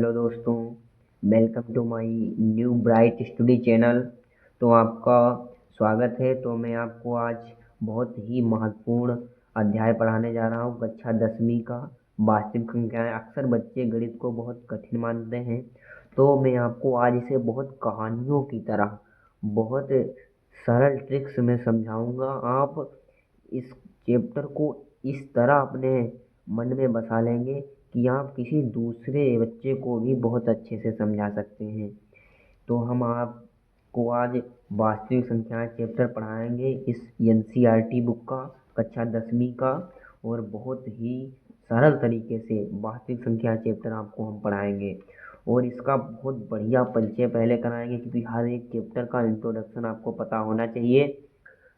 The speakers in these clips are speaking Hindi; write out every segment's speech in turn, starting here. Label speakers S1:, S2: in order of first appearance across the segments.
S1: हेलो दोस्तों, welcome to my new bright study channel. तो आपका स्वागत है। तो मैं आपको आज बहुत ही महत्वपूर्ण अध्याय पढ़ाने जा रहा हूँ, कक्षा 10वीं का वास्तविक संख्याएं। अक्सर बच्चे गणित को बहुत कठिन मानते हैं, तो मैं आपको आज इसे बहुत कहानियों की तरह बहुत सरल ट्रिक्स में समझाऊंगा। आप इस चैप्टर को इस तरह अपने मन में बसा लेंगे कि आप किसी दूसरे बच्चे को भी बहुत अच्छे से समझा सकते हैं। तो हम आपको आज वास्तविक संख्याएं चैप्टर पढ़ाएंगे, इस एनसीईआरटी बुक का, कक्षा 10वीं का। और बहुत ही सरल तरीके से वास्तविक संख्या चैप्टर आपको हम पढ़ाएंगे और इसका बहुत बढ़िया परिचय पहले कराएंगे, क्योंकि हर एक चैप्टर का इंट्रोडक्शन आपको पता होना चाहिए।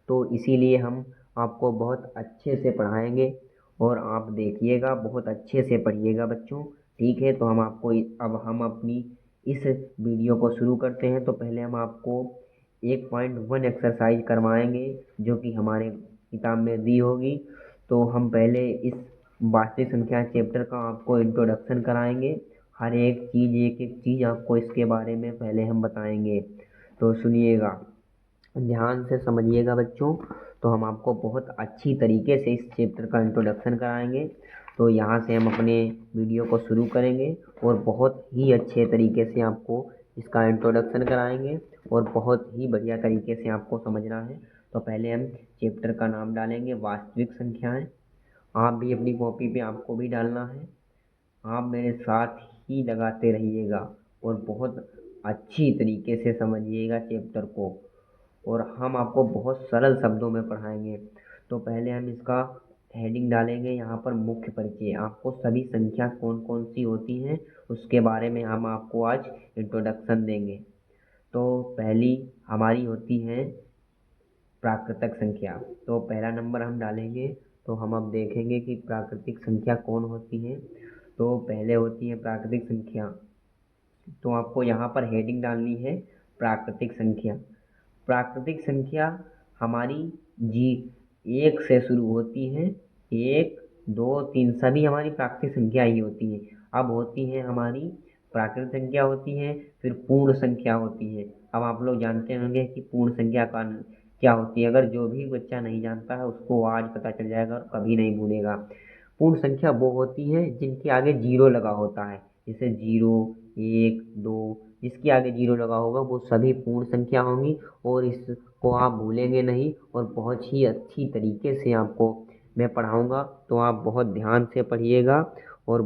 S1: तो इसीलिए हम आपको बहुत अच्छे से पढ़ाएंगे और आप देखिएगा, बहुत अच्छे से पढ़िएगा बच्चों। ठीक है, तो अब हम अपनी इस वीडियो को शुरू करते हैं। तो पहले हम आपको 1.1 एक्सरसाइज करवाएंगे, जो कि हमारे किताब में दी होगी। तो हम पहले इस वास्तविक संख्या चैप्टर का आपको इंट्रोडक्शन कराएंगे। हर एक चीज़, एक एक चीज़ आपको इसके बारे में पहले हम बताएंगे। तो सुनिएगा, ध्यान से समझिएगा बच्चों। तो हम आपको बहुत अच्छी तरीके से इस चैप्टर का इंट्रोडक्शन कराएंगे। तो यहाँ से हम अपने वीडियो को शुरू करेंगे और बहुत ही अच्छे तरीके से आपको इसका इंट्रोडक्शन कराएंगे और बहुत ही बढ़िया तरीके से आपको समझना है। तो पहले हम चैप्टर का नाम डालेंगे, वास्तविक संख्याएं। आप भी अपनी कॉपी पे आपको भी डालना है। आप मेरे साथ ही लगाते रहिएगा और बहुत अच्छी तरीके से समझिएगा चैप्टर को, और हम आपको बहुत सरल शब्दों में पढ़ाएंगे। तो पहले हम इसका हेडिंग डालेंगे यहाँ पर, मुख्य परिचय। आपको सभी संख्या कौन कौन सी होती हैं उसके बारे में हम आपको आज इंट्रोडक्शन देंगे। तो पहली हमारी होती है प्राकृतिक संख्या। तो पहला नंबर हम डालेंगे। तो हम अब देखेंगे कि प्राकृतिक संख्या कौन होती है। तो पहले होती है प्राकृतिक संख्या। तो आपको यहाँ पर हेडिंग डालनी है, प्राकृतिक संख्या। प्राकृतिक संख्या हमारी जी 1 से शुरू होती है। 1, 2, 3 सभी हमारी प्राकृतिक संख्या ही होती है। अब होती है हमारी प्राकृतिक संख्या होती है, फिर पूर्ण संख्या होती है। अब आप लोग जानते होंगे कि पूर्ण संख्या का क्या होती है। अगर जो भी बच्चा नहीं जानता है उसको आज पता चल जाएगा और कभी नहीं भूलेगा। पूर्ण संख्या वो होती है जिनके आगे जीरो लगा होता है, जैसे 0, 1, 2। जिसके आगे जीरो लगा होगा वो सभी पूर्ण संख्या होंगी, और इसको आप भूलेंगे नहीं और बहुत ही अच्छी तरीके से आपको मैं पढ़ाऊँगा। तो आप बहुत ध्यान से पढ़िएगा और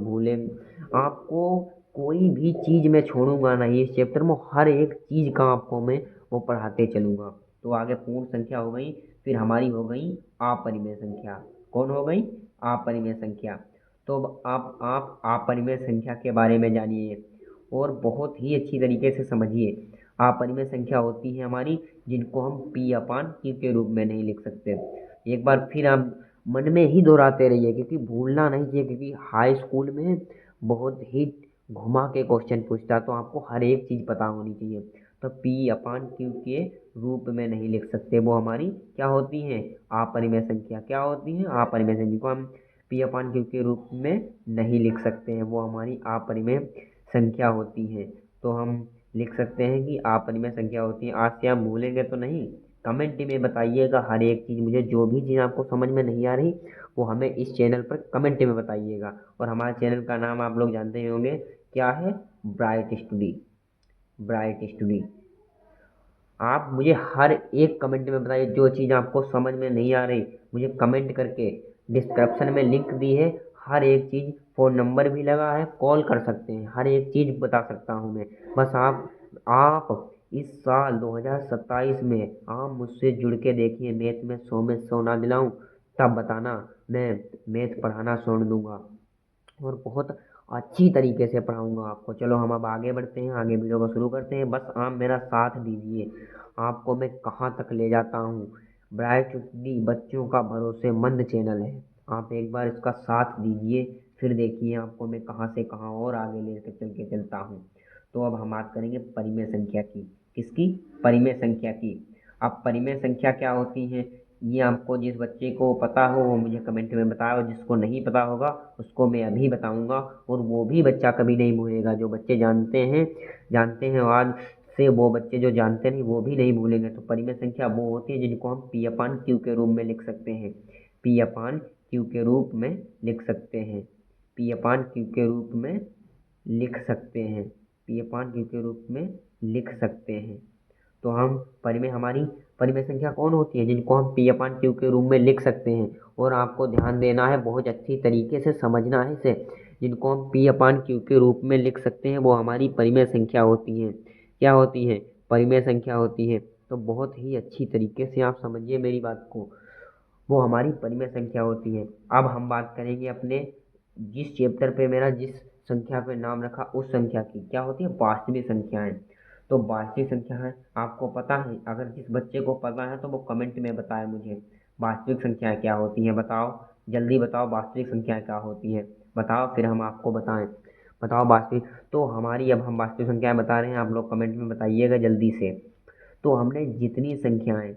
S1: आपको कोई भी चीज़ मैं छोड़ूंगा नहीं इस चैप्टर में। हर एक चीज़ का आपको मैं वो पढ़ाते चलूँगा। तो आगे पूर्ण संख्या हो गई, फिर हमारी हो गई अपरिमेय संख्या। कौन हो गई? अपरिमेय संख्या। तो अब आप अपरिमेय संख्या के बारे में जानिए और बहुत ही अच्छी तरीके से समझिए। अपरिमेय संख्या होती है हमारी जिनको हम P/Q के रूप में नहीं लिख सकते। एक बार फिर आप मन में ही दोहराते रहिए, क्योंकि भूलना नहीं चाहिए, क्योंकि हाई स्कूल में बहुत ही घुमा के क्वेश्चन पूछता, तो आपको हर एक चीज़ पता होनी चाहिए। तो P/Q के रूप में नहीं लिख सकते, वो हमारी क्या होती हैं? अपरिमेय संख्या। क्या होती है? अपरिमेय संख्या को हम P/Q के रूप में नहीं लिख सकते हैं, वो हमारी अपरिमेय संख्या होती है। तो हम लिख सकते हैं कि अपरिमेय संख्या होती है। आज से आप भूलेंगे तो नहीं। कमेंट में बताइएगा हर एक चीज़, मुझे जो भी चीज़ आपको समझ में नहीं आ रही वो हमें इस चैनल पर कमेंट में बताइएगा। और हमारे चैनल का नाम आप लोग जानते ही होंगे, क्या है? Bright study. Bright study. आप मुझे हर एक कमेंट में बताइए, जो चीज़ आपको समझ में नहीं आ रही मुझे कमेंट करके, डिस्क्रिप्शन में लिंक दी है, हर एक चीज़, फ़ोन नंबर भी लगा है, कॉल कर सकते हैं, हर एक चीज़ बता सकता हूँ मैं। बस आप इस साल 2027 में आप मुझसे जुड़ के देखिए। मैथ में 100 में 100 ना दिलाऊँ तब बताना, मैं मैथ पढ़ाना छोड़ दूँगा और बहुत अच्छी तरीके से पढ़ाऊँगा आपको। चलो हम अब आगे बढ़ते हैं, आगे वीडियो को शुरू करते हैं। बस आप मेरा साथ दीजिए, आपको मैं कहाँ तक ले जाता हूँ। ब्राइट स्टडी बच्चों का भरोसेमंद चैनल है, आप एक बार इसका साथ दीजिए, फिर देखिए आपको मैं कहाँ से कहाँ और आगे लेकर चलता हूँ। तो अब हम बात करेंगे परिमेय संख्या की। किसकी? परिमेय संख्या की। अब परिमेय संख्या क्या होती है? ये आपको जिस बच्चे को पता हो वो मुझे कमेंट में बताए, और जिसको नहीं पता होगा उसको मैं अभी बताऊंगा, और वो भी बच्चा कभी नहीं भूलेगा। जो बच्चे जानते हैं और आज से वो बच्चे जो जानते नहीं वो भी नहीं भूलेंगे। तो परिमेय संख्या वो होती है जिनको हम पी अपान क्यू के रूप में लिख सकते हैं, पी अपान क्यू के रूप में लिख सकते हैं, पी अपान क्यू के रूप में लिख सकते हैं, पी अपान क्यू के रूप में लिख सकते हैं। तो हम हमारी परिमेय संख्या कौन होती है जिनको हम पी अपान क्यू के रूप में लिख सकते हैं। और आपको ध्यान देना है, बहुत अच्छी तरीके से समझना है इसे। जिनको हम पी अपान क्यू के रूप में लिख सकते हैं वो हमारी परिमेय संख्या होती हैं। क्या होती है? परिमेय संख्या होती है। तो बहुत ही अच्छी तरीके से आप समझिए मेरी बात को, वो हमारी परिमेय संख्या होती है। अब हम बात करेंगे अपने जिस चैप्टर पे मेरा जिस संख्या पे नाम रखा उस संख्या की, क्या होती है? वास्तविक संख्याएं। तो वास्तविक संख्याएं आपको पता है? अगर जिस बच्चे को पता है तो वो कमेंट में बताए मुझे, वास्तविक संख्याएं क्या होती हैं। बताओ, जल्दी बताओ, वास्तविक संख्याएं क्या होती हैं, बताओ, फिर हम आपको बताएं। बताओ वास्तविक। तो हमारी अब हम वास्तविक संख्याएं बता रहे हैं, आप लोग कमेंट में बताइएगा जल्दी से। तो हमने जितनी संख्याएं,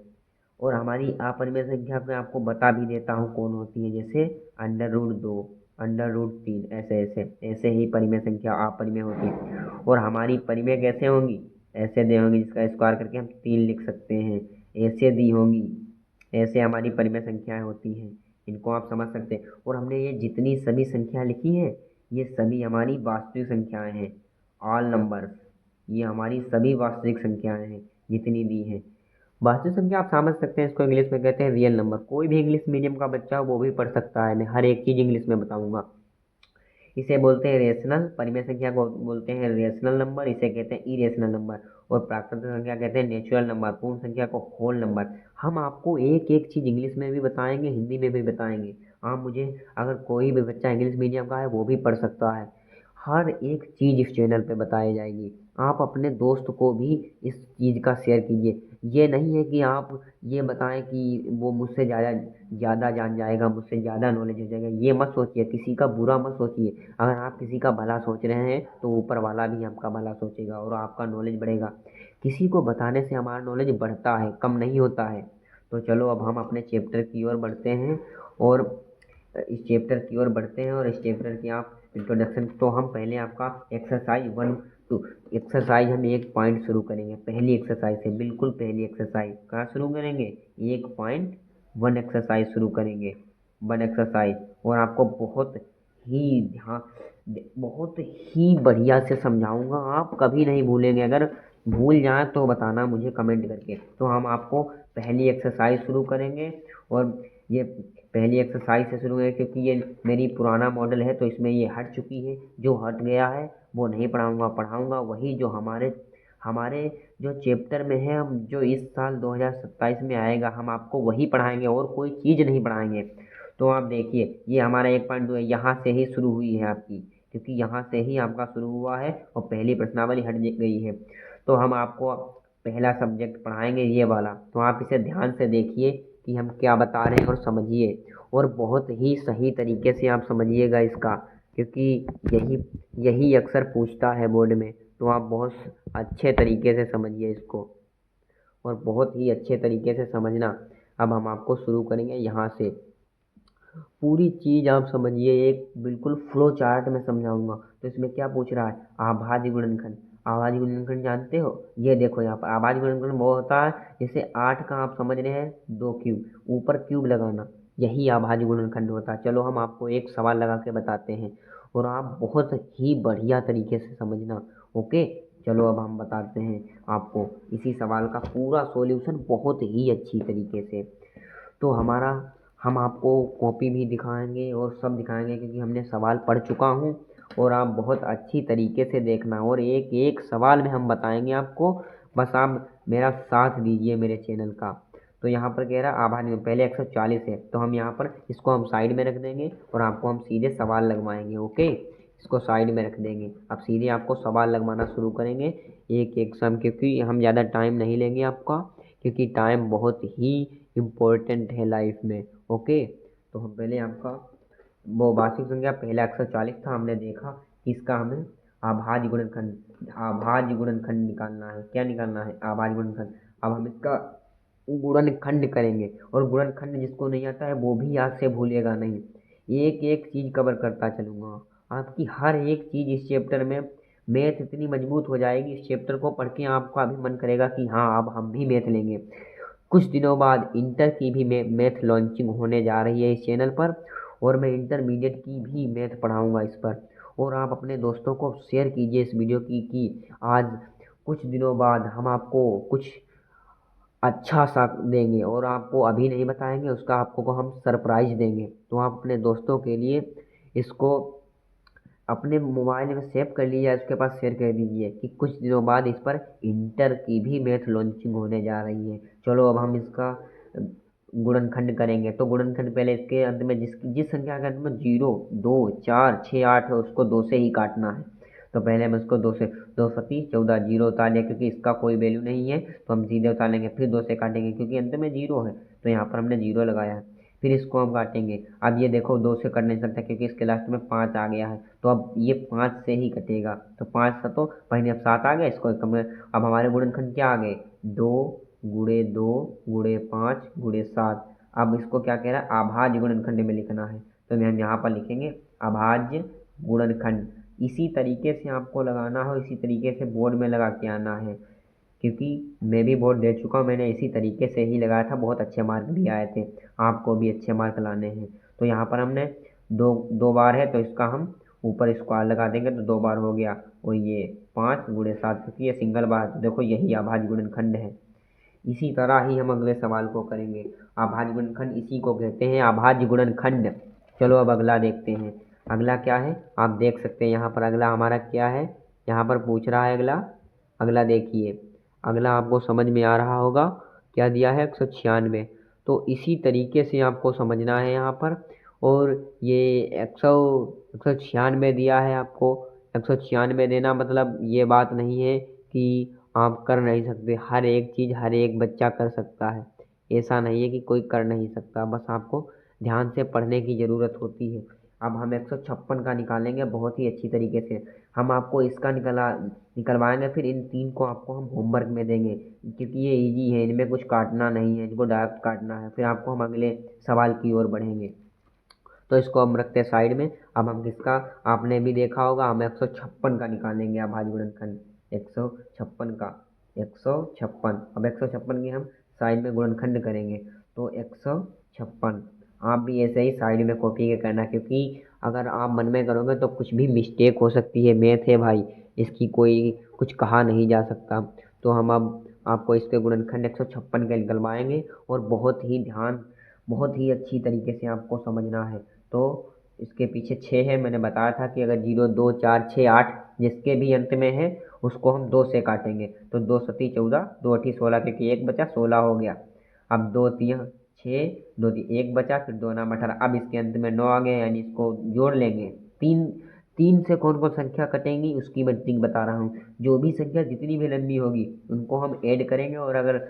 S1: और हमारी अपरिमेय संख्या मैं आपको बता भी देता हूँ कौन होती है, जैसे अंडर रूट 2, अंडर रूट 3, ऐसे ऐसे ऐसे ही परिमेय संख्या अपरिमेय होती है। और हमारी परिमेय कैसे होंगी? ऐसे दी होंगी जिसका स्क्वायर करके हम 3 लिख सकते हैं, ऐसे दी होंगी। ऐसे हमारी परिमेय संख्याएं होती हैं, इनको आप समझ सकते हैं। और हमने ये जितनी सभी संख्या लिखी हैं ये सभी हमारी वास्तविक संख्याएं हैं, ऑल नंबर्स। ये हमारी सभी वास्तविक संख्याएं हैं जितनी दी हैं। वास्तविक संख्या आप समझ सकते हैं, इसको इंग्लिश में कहते हैं रियल नंबर। कोई भी इंग्लिश मीडियम का बच्चा हो वो भी पढ़ सकता है, मैं हर एक चीज़ इंग्लिश में बताऊंगा। इसे बोलते हैं रेशनल, परिमेय संख्या को बोलते हैं रेशनल नंबर, इसे कहते हैं इरेशनल नंबर। और प्राकृतिक संख्या कहते हैं नेचुरल नंबर, पूर्ण संख्या को होल नंबर। हम आपको एक एक चीज़ इंग्लिश में भी बताएंगे, हिंदी में भी बताएंगे। आप मुझे, अगर कोई भी बच्चा इंग्लिश मीडियम का है वो भी पढ़ सकता है, हर एक चीज़ इस चैनल पे बताई जाएगी। आप अपने दोस्त को भी इस चीज़ का शेयर कीजिए। ये नहीं है कि आप ये बताएं कि वो मुझसे ज़्यादा ज़्यादा जान जाएगा, मुझसे ज़्यादा नॉलेज हो जाएगा, ये मत सोचिए, किसी का बुरा मत सोचिए। अगर आप किसी का भला सोच रहे हैं तो ऊपर वाला भी आपका भला सोचेगा और आपका नॉलेज बढ़ेगा। किसी को बताने से हमारा नॉलेज बढ़ता है, कम नहीं होता है। तो चलो अब हम अपने चैप्टर की ओर बढ़ते हैं, और इस चैप्टर की आप इंट्रोडक्शन। तो हम पहले आपका एक्सरसाइज हम 1 पॉइंट शुरू करेंगे, पहली एक्सरसाइज से, बिल्कुल पहली एक्सरसाइज कहाँ शुरू करेंगे? 1.1 एक्सरसाइज शुरू करेंगे, 1 एक्सरसाइज। और आपको ही ध्यान बहुत ही बढ़िया से समझाऊंगा, आप कभी नहीं भूलेंगे। अगर भूल जाए तो बताना मुझे कमेंट करके। तो हम आपको पहली एक्सरसाइज शुरू करेंगे, और ये पहली एक्सरसाइज से शुरू है क्योंकि ये मेरी पुराना मॉडल है तो इसमें ये हट चुकी है। जो हट गया है वो नहीं पढ़ाऊंगा वही जो हमारे हमारे जो चैप्टर में है, हम जो इस साल 2027 में आएगा हम आपको वही पढ़ाएंगे, और कोई चीज़ नहीं पढ़ाएंगे। तो आप देखिए, ये हमारा 1.2 है, यहाँ से ही शुरू हुई है आपकी, क्योंकि यहाँ से ही आपका शुरू हुआ है और पहली प्रश्नावली हट गई है। तो हम आपको पहला सब्जेक्ट पढ़ाएंगे ये वाला, तो आप इसे ध्यान से देखिए कि हम क्या बता रहे हैं और समझिए, और बहुत ही सही तरीके से आप समझिएगा इसका, क्योंकि यही यही अक्सर पूछता है बोर्ड में। तो आप बहुत अच्छे तरीके से समझिए इसको, और बहुत ही अच्छे तरीके से समझना। अब हम आपको शुरू करेंगे यहाँ से, पूरी चीज़ आप समझिए, एक बिल्कुल फ्लो चार्ट में समझाऊंगा। तो इसमें क्या पूछ रहा है? अभाज्य गुणनखंड। अभाज्य गुणनखंड जानते हो? ये देखो यहाँ पर अभाज्य गुणनखंड वो होता है जैसे 8 का आप समझ रहे हैं 2 क्यूब, ऊपर क्यूब लगाना, यही अभाज्य गुणनखंड होता है। चलो हम आपको एक सवाल लगा के बताते हैं, और आप बहुत ही बढ़िया तरीके से समझना। ओके, चलो अब हम बताते हैं आपको इसी सवाल का पूरा सॉल्यूशन बहुत ही अच्छी तरीके से। तो हम आपको कॉपी भी दिखाएंगे और सब दिखाएंगे, क्योंकि हमने सवाल पढ़ चुका हूँ। और आप बहुत अच्छी तरीके से देखना, और एक एक सवाल में हम बताएंगे आपको, बस आप मेरा साथ दीजिए मेरे चैनल का। तो यहाँ पर कह रहा है आभार नियम, पहले 140 है तो हम यहाँ पर इसको हम साइड में रख देंगे, और आपको हम सीधे सवाल लगवाएंगे। ओके, इसको साइड में रख देंगे, अब सीधे आपको सवाल लगवाना शुरू करेंगे एक एक सम, क्योंकि हम ज़्यादा टाइम नहीं लेंगे आपका, क्योंकि टाइम बहुत ही इम्पोर्टेंट है लाइफ में। ओके, तो हम पहले आपका वो वार्षिक संख्या पहला 140 था, हमने देखा कि इसका हमें आभाज्य गुणनखंड निकालना है। क्या निकालना है? आभाज्य गुणनखंड। अब हम इसका गुणनखंड करेंगे। और गुणनखंड जिसको नहीं आता है वो भी याद से भूलेगा नहीं। एक एक चीज़ कवर करता चलूँगा, आपकी हर एक चीज़ इस चैप्टर में। मैथ इतनी मजबूत हो जाएगी इस चैप्टर को पढ़ के, आपका भी मन करेगा कि हाँ अब हम भी मैथ लेंगे। कुछ दिनों बाद इंटर की भी मैथ लॉन्चिंग होने जा रही है इस चैनल पर, और मैं इंटरमीडिएट की भी मैथ पढ़ाऊँगा इस पर। और आप अपने दोस्तों को शेयर कीजिए इस वीडियो की कि आज कुछ दिनों बाद हम आपको कुछ अच्छा सा देंगे, और आपको अभी नहीं बताएंगे, उसका आपको को हम सरप्राइज देंगे। तो आप अपने दोस्तों के लिए इसको अपने मोबाइल में सेव कर लीजिए, उसके पास शेयर कर दीजिए कि कुछ दिनों बाद इस पर इंटर की भी मैथ लॉन्चिंग होने जा रही है। चलो अब हम इसका गुणनखंड करेंगे। तो गुणनखंड पहले इसके अंत में जिस संख्या के अंत में 0, 2, 4, 6, 8 है उसको 2 से ही काटना है। तो पहले हम इसको 2 से, 2 सती 14 जीरो उतार लिया, क्योंकि इसका कोई वैल्यू नहीं है तो हम सीधे उतार लेंगे। फिर 2 से काटेंगे क्योंकि अंत में 0 है तो यहाँ पर हमने 0 लगाया है। फिर इसको हम काटेंगे। अब ये देखो 2 से कट नहीं सकता क्योंकि इसके लास्ट में 5 आ गया है, तो अब ये 5 से ही कटेगा। तो 5 तो पहले अब 7 आ गया, इसको कम। अब हमारे गुणनखंड क्या आ गए, 2 गुणे 2 गुणे 5 गुणे 7। अब इसको क्या कह रहा है, अभाज्य गुणनखंड में लिखना है। तो हम यहाँ पर लिखेंगे अभाज्य गुणनखंड। इसी तरीके से आपको लगाना हो, इसी तरीके से बोर्ड में लगा के आना है, क्योंकि मैं भी बोर्ड दे चुका हूँ, मैंने इसी तरीके से ही लगाया था, बहुत अच्छे मार्क भी आए थे। आपको भी अच्छे मार्क लाने हैं। तो यहाँ पर हमने दो बार है तो इसका हम ऊपर स्क्वायर लगा देंगे तो 2 बार हो गया। और ये 5 गुणे 7, क्योंकि ये सिंगल बार, देखो यही अभाज्य गुणनखंड है। इसी तरह ही हम अगले सवाल को करेंगे। अभाज्य गुणनखंड इसी को कहते हैं, अभाज्य गुणनखंड। चलो अब अगला देखते हैं। अगला क्या है, आप देख सकते हैं यहाँ पर अगला हमारा क्या है, यहाँ पर पूछ रहा है अगला। अगला देखिए, अगला आपको समझ में आ रहा होगा, क्या दिया है 196। तो इसी तरीके से आपको समझना है यहाँ पर। और ये 196 दिया है आपको। 196 देना मतलब ये बात नहीं है कि आप कर नहीं सकते, हर एक चीज़ हर एक बच्चा कर सकता है। ऐसा नहीं है कि कोई कर नहीं सकता, बस आपको ध्यान से पढ़ने की ज़रूरत होती है। अब हम 156 का निकालेंगे बहुत ही अच्छी तरीके से। हम आपको इसका निकलवाएंगे, फिर इन 3 को आपको हम होमवर्क में देंगे, क्योंकि ये इजी है, इनमें कुछ काटना नहीं है, इनको डायरेक्ट काटना है। फिर आपको हम अगले सवाल की ओर बढ़ेंगे। तो इसको हम रखते हैं साइड में। अब हम किसका, आपने भी देखा होगा, हम 156 का निकालेंगे अभाज्य गुणनखंड। 156 का, 156। अब 156 की हम साइड में गुणनखंड करेंगे। तो 156 आप भी ऐसे ही साइड में कॉपी के करना, क्योंकि अगर आप मन में करोगे तो कुछ भी मिस्टेक हो सकती है। मैथ है भाई, इसकी कोई कुछ कहा नहीं जा सकता। तो हम अब आपको इसके गुणनखंड 156 के निकलवाएंगे, और बहुत ही अच्छी तरीके से आपको समझना है। तो इसके पीछे 6 है, मैंने बताया था कि अगर 0, 2, 4, 6, 8 जिसके भी अंत में है उसको हम 2 से काटेंगे। तो 2 सती 14, 2 अठी 16, क्योंकि 1 बचा 16 हो गया। अब 2 3 6, 2 3 1 बचा, फिर 2 नाम 18। अब इसके अंत में 9 आ गया, यानी इसको जोड़ लेंगे। तीन तीन से कौन कौन संख्या कटेंगी उसकी मैं ट्रिक बता रहा हूँ। जो भी संख्या जितनी भी लंबी होगी उनको हम ऐड करेंगे, और अगर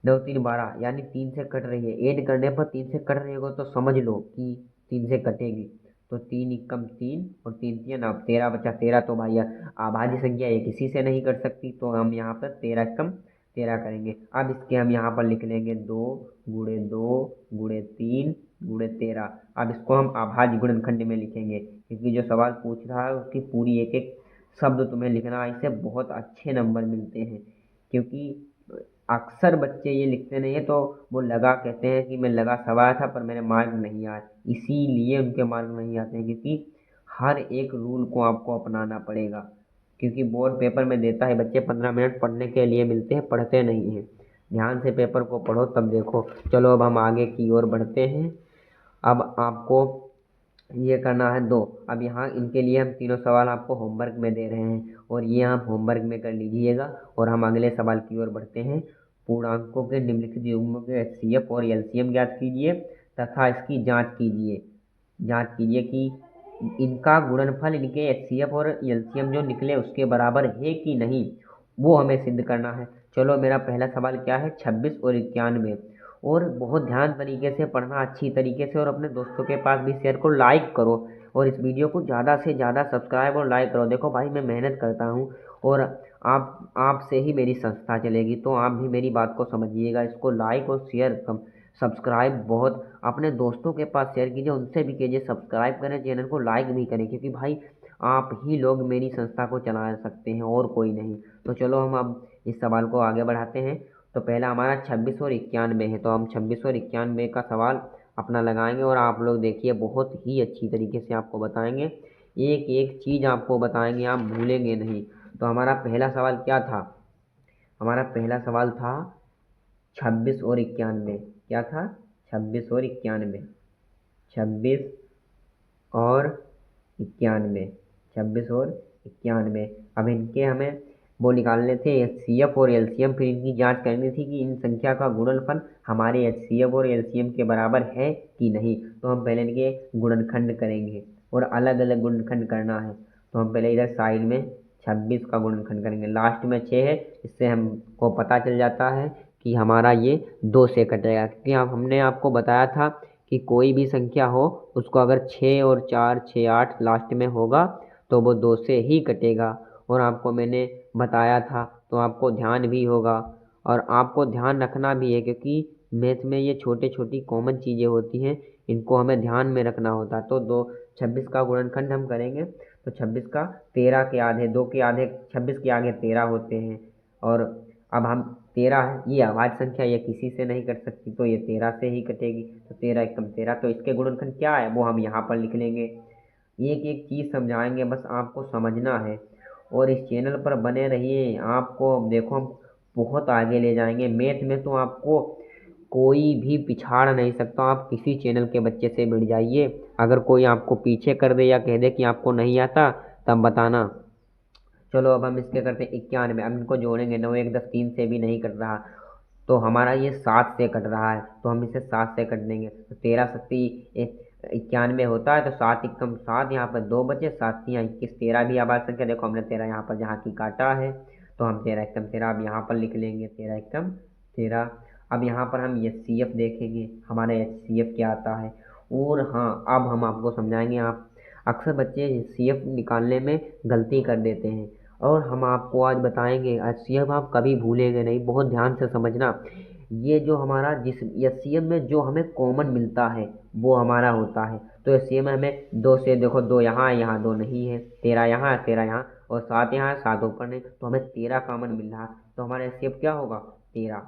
S1: 9 3 12 यानी 3 से कट रही है, ऐड करने पर 3 से कट रही होगा तो समझ लो कि 3 से कटेगी। तो 3 एकम 3 और 3 3 9, 13 बचा। 13 तो भैया अभाज्य संख्या एक किसी से नहीं कर सकती, तो हम यहाँ पर 13 एकम 13 करेंगे। अब इसके हम यहाँ पर लिख लेंगे 2 गुणे 2 गुणे 3 गुणे 13। अब इसको हम अभाज्य गुणनखंड में लिखेंगे, क्योंकि जो सवाल पूछ रहा है उसकी पूरी एक एक शब्द तुम्हें लिखना है। इससे बहुत अच्छे नंबर मिलते हैं, क्योंकि अक्सर बच्चे ये लिखते नहीं है तो वो लगा कहते हैं कि मैं लगा सवाया था पर मेरे मार्क नहीं आए, इसीलिए उनके मार्क नहीं आते हैं। क्योंकि हर एक रूल को आपको अपनाना पड़ेगा, क्योंकि बोर्ड पेपर में देता है, बच्चे 15 मिनट पढ़ने के लिए मिलते हैं, पढ़ते नहीं हैं। ध्यान से पेपर को पढ़ो तब देखो। चलो अब हम आगे की ओर बढ़ते हैं। अब आपको ये करना है 2। अब यहाँ इनके लिए हम तीनों सवाल आपको होमवर्क में दे रहे हैं, और ये आप होमवर्क में कर लीजिएगा। और हम अगले सवाल की ओर बढ़ते हैं। पूर्णांकों के निम्नलिखित युग्मों के एचसीएफ और एलसीएम ज्ञात कीजिए तथा इसकी जांच कीजिए। कि इनका गुणनफल, इनके एचसीएफ और एलसीएम जो निकले उसके बराबर है कि नहीं, वो हमें सिद्ध करना है। चलो मेरा पहला सवाल क्या है, 26 और 91। और बहुत ध्यान तरीके से पढ़ना, अच्छी तरीके से, और अपने दोस्तों के पास भी शेयर करो, लाइक करो, और इस वीडियो को ज़्यादा से ज़्यादा सब्सक्राइब और लाइक करो। देखो भाई, मैं मेहनत करता हूँ और आपसे ही मेरी संस्था चलेगी, तो आप भी मेरी बात को समझिएगा। इसको लाइक और शेयर कम, सब्सक्राइब बहुत अपने दोस्तों के पास शेयर कीजिए, उनसे भी कीजिए, सब्सक्राइब करें, चैनल को लाइक भी करें, क्योंकि भाई आप ही लोग मेरी संस्था को चला सकते हैं और कोई नहीं। तो चलो हम अब इस सवाल को आगे बढ़ाते हैं। तो पहला हमारा 26 और 91 है, तो हम 26 और 91 का सवाल अपना लगाएंगे और आप लोग देखिए बहुत ही अच्छी तरीके से आपको बताएंगे, एक एक चीज़ आपको बताएंगे, आप भूलेंगे नहीं। तो हमारा पहला सवाल क्या था? हमारा पहला सवाल था 26 और 91। क्या था? 26 और 91। 26 और 91। 26 और 91। अब इनके हमें वो निकालने थे HCF और LCM, फिर इनकी जांच करनी थी कि इन संख्या का गुणनफल हमारे HCF और LCM के बराबर है कि नहीं। तो हम पहले इनके गुणनखंड करेंगे और अलग अलग गुणनखंड करना है। तो हम पहले इधर साइड में 26 का गुणनखंड करेंगे, लास्ट में 6 है, इससे हमको पता चल जाता है कि हमारा ये 2 से कटेगा, क्योंकि हमने आपको बताया था कि कोई भी संख्या हो उसको अगर 6 और 4, 6, 8 लास्ट में होगा तो वो 2 से ही कटेगा। और आपको मैंने बताया था, तो आपको ध्यान भी होगा और आपको ध्यान रखना भी है, क्योंकि मैथ में ये छोटी छोटी कॉमन चीज़ें होती हैं, इनको हमें ध्यान में रखना होता है। तो 26 का गुणनखंड हम करेंगे, तो 26 का 13 के आधे, 2 के आधे 26 के आगे 13 होते हैं। और अब हम 13, ये अभाज्य संख्या, ये किसी से नहीं कट सकती, तो ये 13 से ही कटेगी। तो 13 एकम 13, तो इसके गुणनखंड क्या है वो हम यहाँ पर लिख लेंगे। एक एक चीज़ समझाएंगे, बस आपको समझना है और इस चैनल पर बने रहिए। आपको देखो हम बहुत आगे ले जाएंगे मैथ में, तो आपको कोई भी पिछाड़ नहीं सकता। आप किसी चैनल के बच्चे से भिड़ जाइए, अगर कोई आपको पीछे कर दे या कह दे कि आपको नहीं आता, तब बताना। चलो अब हम इसके करते हैं 91। अब इनको जोड़ेंगे, 9, 1, 10, 3 से भी नहीं कट रहा, तो हमारा ये 7 से कट रहा है, तो हम इसे 7 से कट देंगे। तो 13 सत्ती 91 होता है, तो 7 एकम 7, यहाँ पर 2 बचे, 7 यहाँ 21, 13 भी आबाद संख्या। देखो हमने 13 यहाँ पर जहाँ की काटा है, तो हम 13 एकम 13 अब यहाँ पर लिख लेंगे, 13 एकम 13। अब यहाँ पर हम HCF देखेंगे, हमारा HCF क्या आता है। और हाँ, अब हम आपको समझाएंगे। आप अक्सर बच्चे HCF निकालने में गलती कर देते हैं, और हम आपको आज बताएंगे HCF आप कभी भूलेंगे नहीं, बहुत ध्यान से समझना। ये जो हमारा जिस HCF में जो हमें कॉमन मिलता है वो हमारा होता है। तो HCF में हमें 2 से, देखो 2 यहाँ है, यहाँ 2 नहीं है, 13 यहाँ है, 13 यहाँ, और 7 यहाँ है, 7 ऊपर नहीं, तो हमें 13 कॉमन मिल रहा है। तो हमारा HCF क्या होगा? 13।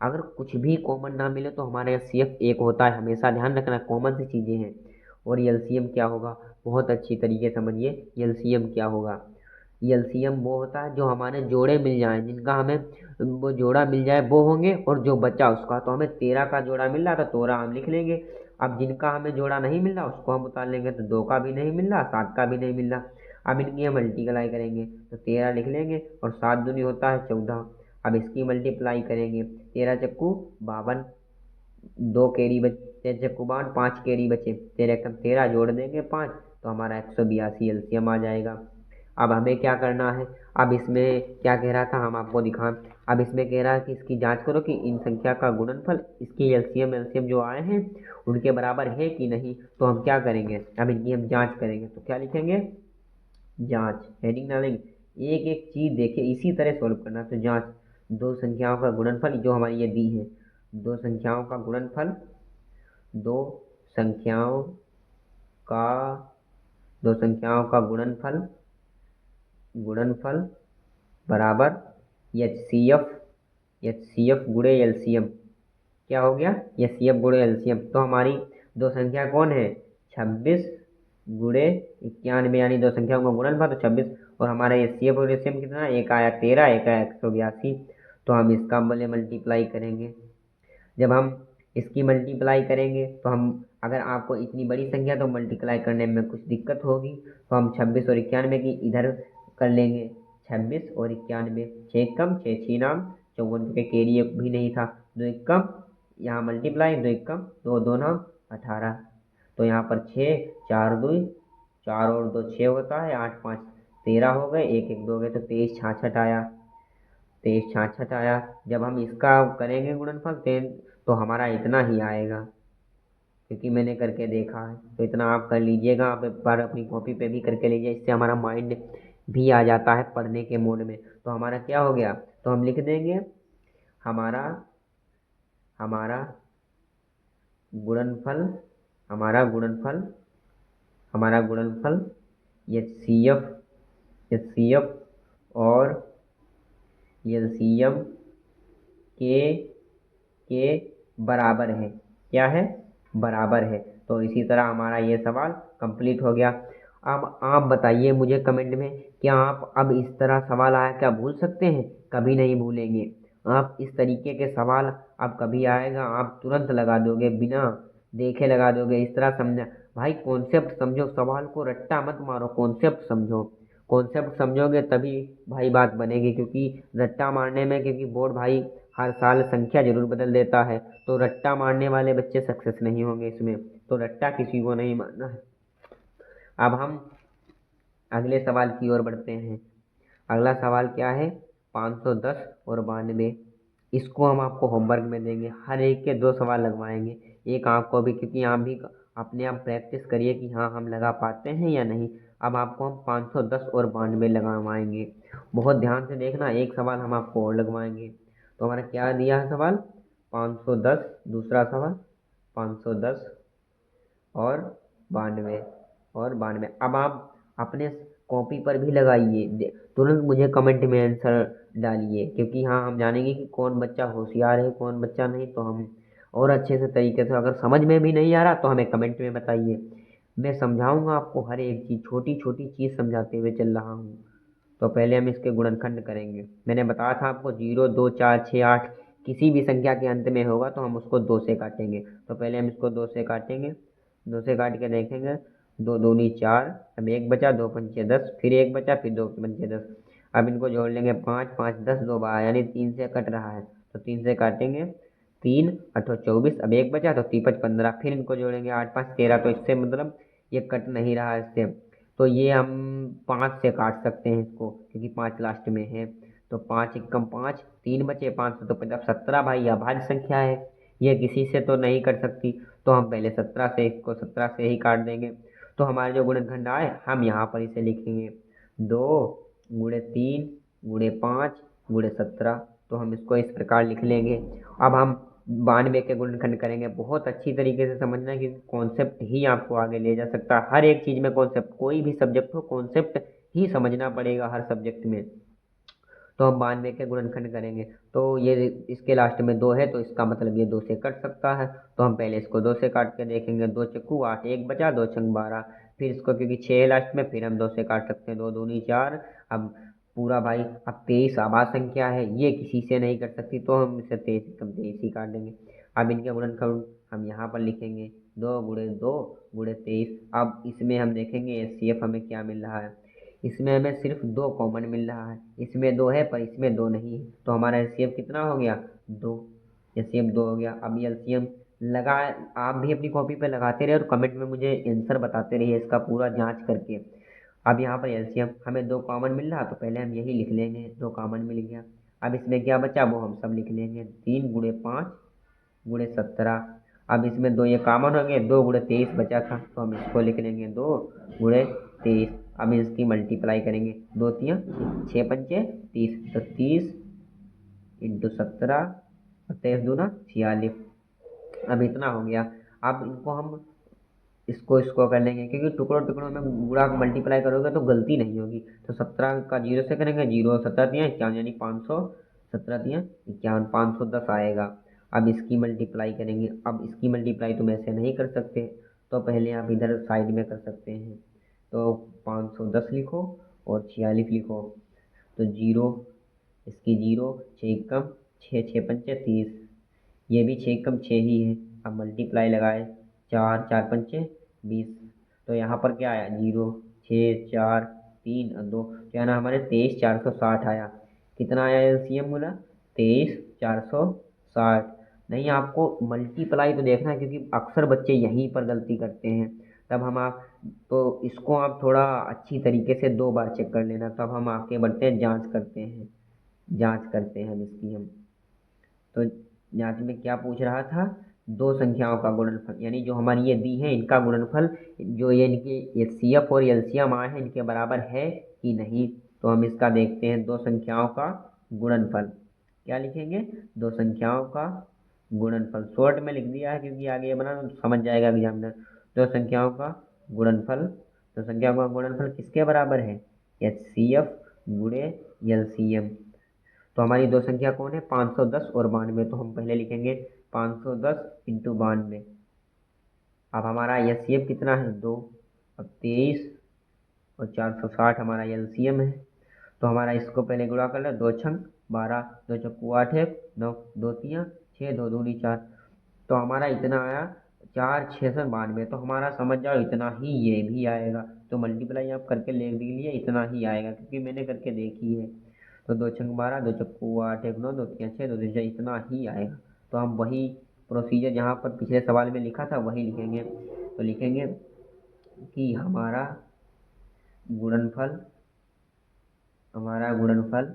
S1: अगर कुछ भी कॉमन ना मिले तो हमारा HCF 1 होता है, हमेशा ध्यान रखना, कॉमन सी चीज़ें हैं। और LCM क्या होगा? बहुत अच्छी तरीके से समझिए, LCM क्या होगा। LCM वो होता है जो हमारे जोड़े मिल जाएं, जिनका हमें वो जोड़ा मिल जाए वो होंगे, और जो बचा उसका। तो हमें 13 का जोड़ा मिल रहा था, 13 हम लिख लेंगे। अब जिनका हमें जोड़ा नहीं मिल रहा उसको हम उतार लेंगे, तो 2 का भी नहीं मिल रहा, 7 का भी नहीं मिल रहा। अब इनकी हम मल्टीप्लाई करेंगे, तो 13 लिख लेंगे, और 7 दूनी होता है 14। अब इसकी मल्टीप्लाई करेंगे, 13 चक्कू 52, 2 कैरी बचे, चक्कू 52, 5 कैरी बचे, 13 एकम 13 जोड़ देंगे 5, तो हमारा 182 LCM आ जाएगा। अब हमें क्या करना है? अब इसमें क्या कह रहा था, हम आपको दिखाएं। अब इसमें कह रहा है कि इसकी जांच करो कि इन संख्या का गुणनफल इसकी LCM जो आए हैं उनके बराबर है कि नहीं। तो हम क्या करेंगे? अब इनकी हम जांच करेंगे, तो क्या लिखेंगे? जांच, हेडिंग डालेंगे। एक एक चीज़ देखिए, इसी तरह सॉल्व करना। तो जांच, दो संख्याओं का गुणनफल जो हमारी ये दी है, दो संख्याओं का गुणनफल, दो संख्याओं का दो संख्याओं का गुणनफल गुणनफल बराबर HCF गुणे LCM। क्या हो गया? HCF गुणे LCM। तो हमारी दो संख्या कौन है? 26 गुणे 91, यानी दो संख्याओं का गुणनफल, तो 26। और हमारा HCF और LCM कितना? एक आया 13, एक आया 182। तो हम इसका मल्टीप्लाई करेंगे। जब हम इसकी मल्टीप्लाई करेंगे तो हम, अगर आपको इतनी बड़ी संख्या तो मल्टीप्लाई करने में कुछ दिक्कत होगी, तो हम 26 और 91 की इधर कर लेंगे। 26 और 91, 6 कम 6 6 54 के कैरी भी नहीं था, 2 एक कम, यहाँ मल्टीप्लाई 2 एक कम 2 2 नाम 18। तो यहाँ पर 6 4 2 4 और 2 6 होता है, 8 5 13 हो गए, 1 1 2 गए, तो 23 66 आया। 23 आया। जब हम इसका करेंगे गुणनफल तो हमारा इतना ही आएगा, क्योंकि मैंने करके देखा है। तो इतना आप कर लीजिएगा, आप एक बार अपनी कॉपी पे भी करके लीजिए, इससे हमारा माइंड भी आ जाता है पढ़ने के मोड में। तो हमारा क्या हो गया, तो हम लिख देंगे हमारा हमारा गुणनफल हमारा गुणनफल हमारा गुणनफल एचसीएफ और एलसीएम के बराबर है। क्या है, बराबर है। तो इसी तरह हमारा ये सवाल कंप्लीट हो गया। अब आप बताइए मुझे कमेंट में, क्या आप अब इस तरह सवाल आया क्या भूल सकते हैं? कभी नहीं भूलेंगे। आप इस तरीके के सवाल अब कभी आएगा आप तुरंत लगा दोगे, बिना देखे लगा दोगे। इस तरह समझा भाई, कॉन्सेप्ट समझो, सवाल को रट्टा मत मारो, कॉन्सेप्ट समझो। कॉन्सेप्ट समझोगे तभी भाई बात बनेगी, क्योंकि रट्टा मारने में, क्योंकि बोर्ड भाई हर साल संख्या जरूर बदल देता है, तो रट्टा मारने वाले बच्चे सक्सेस नहीं होंगे इसमें। तो रट्टा किसी को नहीं मारना है। अब हम अगले सवाल की ओर बढ़ते हैं। अगला सवाल क्या है, 510 और 92। इसको हम आपको होमवर्क में देंगे, हर एक के 2 सवाल लगवाएंगे, एक आपको भी, क्योंकि आप भी अपने आप प्रैक्टिस करिए कि हाँ हम लगा पाते हैं या नहीं। अब आपको हम 510 और 92 लगवाएंगे। बहुत ध्यान से देखना, एक सवाल हम आपको और लगवाएंगे। तो हमारा क्या दिया है सवाल, 510, दूसरा सवाल 510 और 92। अब आप अपने कॉपी पर भी लगाइए, तुरंत मुझे कमेंट में आंसर डालिए, क्योंकि हाँ हम जानेंगे कि कौन बच्चा होशियार है कौन बच्चा नहीं। तो हम और अच्छे से तरीके से, अगर समझ में भी नहीं आ रहा तो हमें कमेंट में बताइए, मैं समझाऊंगा आपको। हर एक चीज़, छोटी छोटी चीज़ समझाते हुए चल रहा हूँ। तो पहले हम इसके गुणनखंड करेंगे। मैंने बताया था आपको 0, 2, 4, 6, 8 किसी भी संख्या के अंत में होगा तो हम उसको 2 से काटेंगे। तो पहले हम इसको 2 से काटेंगे, 2 से काट के देखेंगे, 2 दूनी 4, अब 1 बचा, 2 पंचे 10, फिर 1 बचा, फिर 2 पंचे 10। अब इनको जोड़ लेंगे, 5, 5, 10, 2 बार, यानी 3 से कट रहा है, तो 3 से काटेंगे, 3 8 24, अब 1 बचा तो 3 5 15, फिर इनको जोड़ेंगे, 8 5 13। तो इससे मतलब ये कट नहीं रहा है इससे, तो ये हम 5 से काट सकते हैं इसको, क्योंकि 5 लास्ट में है। तो 5 एकम 5, 3 बचे, 5 तो 17 भाई अभाज्य संख्या है, ये किसी से तो नहीं कट सकती। तो हम पहले 17 से इसको 17 से ही काट देंगे। तो हमारे जो गुणनखंड आए हम यहाँ पर इसे लिखेंगे, 2 गुणे 3 गुणे 5 गुणे 17। तो हम इसको इस प्रकार लिख लेंगे। अब हम 92 के गुणनखंड करेंगे। बहुत अच्छी तरीके से समझना है कि कॉन्सेप्ट ही आपको आगे ले जा सकता है। हर एक चीज़ में कॉन्सेप्ट, कोई भी सब्जेक्ट हो कॉन्सेप्ट ही समझना पड़ेगा हर सब्जेक्ट में। तो हम 92 के गुणनखंड करेंगे, तो ये इसके लास्ट में 2 है, तो इसका मतलब ये 2 से कट सकता है। तो हम पहले इसको 2 से काट के देखेंगे, 2 चक्कू 8, 1 बचा, 2 छंग 12। फिर इसको, क्योंकि 6 है लास्ट में, फिर हम 2 से काट सकते हैं, 2 दूनी 4। अब पूरा भाई, अब 23 आभाज्य संख्या है, ये किसी से नहीं कट सकती, तो हम इसे 23 कम 23 ही काट देंगे। अब इनके गुणनखंड हम यहाँ पर लिखेंगे, 2 गुणे 2 गुणे 23। अब इसमें हम देखेंगे एचसीएफ हमें क्या मिल रहा है। इसमें हमें सिर्फ 2 कॉमन मिल रहा है, इसमें 2 है पर इसमें 2 नहीं है, तो हमारा एलसीएम कितना हो गया, 2। एलसीएम 2 हो गया। अब ये एलसीएम लगा, आप भी अपनी कॉपी पे लगाते रहिए और कमेंट में मुझे आंसर बताते रहिए इसका पूरा जांच करके। अब यहाँ पर एलसीएम हमें 2 कॉमन मिल रहा, तो पहले हम यही लिख लेंगे, 2 कॉमन मिल गया। अब इसमें क्या बचा वो हम सब लिख लेंगे, 3 गुणे 5 गुणे 17। अब इसमें 2 ये कॉमन हो गए, 2 गुणे 23 बचा था, तो हम इसको लिख लेंगे, 2 गुणे 23। अब इसकी मल्टीप्लाई करेंगे, 2 तियाँ 6 पंचे 30, तो 30 इंटू 17 और 23 दूना 46। अब इतना हो गया। अब इनको हम इसको कर लेंगे, क्योंकि टुकड़ों टुकड़ों में गुणा मल्टीप्लाई करोगे तो गलती नहीं होगी। तो 17 का 0 से करेंगे, 0 17 तियाँ 51, यानी 500, 17 तियाँ 51, 510 आएगा। अब इसकी मल्टीप्लाई करेंगे। अब इसकी मल्टीप्लाई तुम ऐसे नहीं कर सकते, तो पहले आप इधर साइड में कर सकते हैं। तो 510 लिखो और 46 लिखो, तो 0, इसकी 0, 6 एकम 6, 6 पंचे 30, ये भी 6 एकम 6 ही है। अब मल्टीप्लाई लगाए, 4 4 पंचे 20। तो यहाँ पर क्या आया, 0 6 4 3 और 2, क्या ना हमारे 23 460 आया। कितना आया एलसीएम बोला, 23 460। नहीं, आपको मल्टीप्लाई तो देखना है, क्योंकि अक्सर बच्चे यहीं पर गलती करते हैं। तब हम आप तो इसको आप थोड़ा अच्छी तरीके से 2 बार चेक कर लेना, तब हम आगे बढ़ते हैं, जांच करते हैं। जांच करते हैं हम इसकी हम। तो जांच में क्या पूछ रहा था, दो संख्याओं का गुणनफल, यानी जो हमारी ये दी है इनका गुणनफल, जो ये इनके एचसीएफ और एलसीएम आए हैं इनके बराबर है कि नहीं। तो हम इसका देखते हैं, दो संख्याओं का गुणनफल। क्या लिखेंगे, दो संख्याओं का गुणनफल। शॉर्ट में लिख दिया है क्योंकि आगे ये बना तो समझ जाएगा एग्जामिनर। दो संख्याओं का गुणनफल, दो संख्याओं का गुणनफल किसके बराबर है, एचसीएफ गुणे एलसीएम। तो हमारी दो संख्या कौन है, 510 और 92। तो हम पहले लिखेंगे 510 इंटू 92। अब हमारा एचसीएफ कितना है, 2। अब 23 और 460 हमारा एलसीएम है। तो हमारा इसको पहले गुणा कर लो, 2 छंग 12, 2 चक्कू 8 है, 9, 2 तियाँ 6, 2 दूनी 4। तो हमारा इतना आया 4692। तो हमारा समझ जाओ इतना ही ये भी आएगा। तो मल्टीप्लाई आप करके ले लीजिए, इतना ही आएगा क्योंकि मैंने करके देखी है। तो 2 छंग 12, 2 चक्कू 8, 1 9, 2 तियाँ 6, 2 दूनी 4, इतना ही आएगा। तो हम वही प्रोसीजर जहाँ पर पिछले सवाल में लिखा था वही लिखेंगे। तो लिखेंगे कि गुणनफल हमारा गुणनफल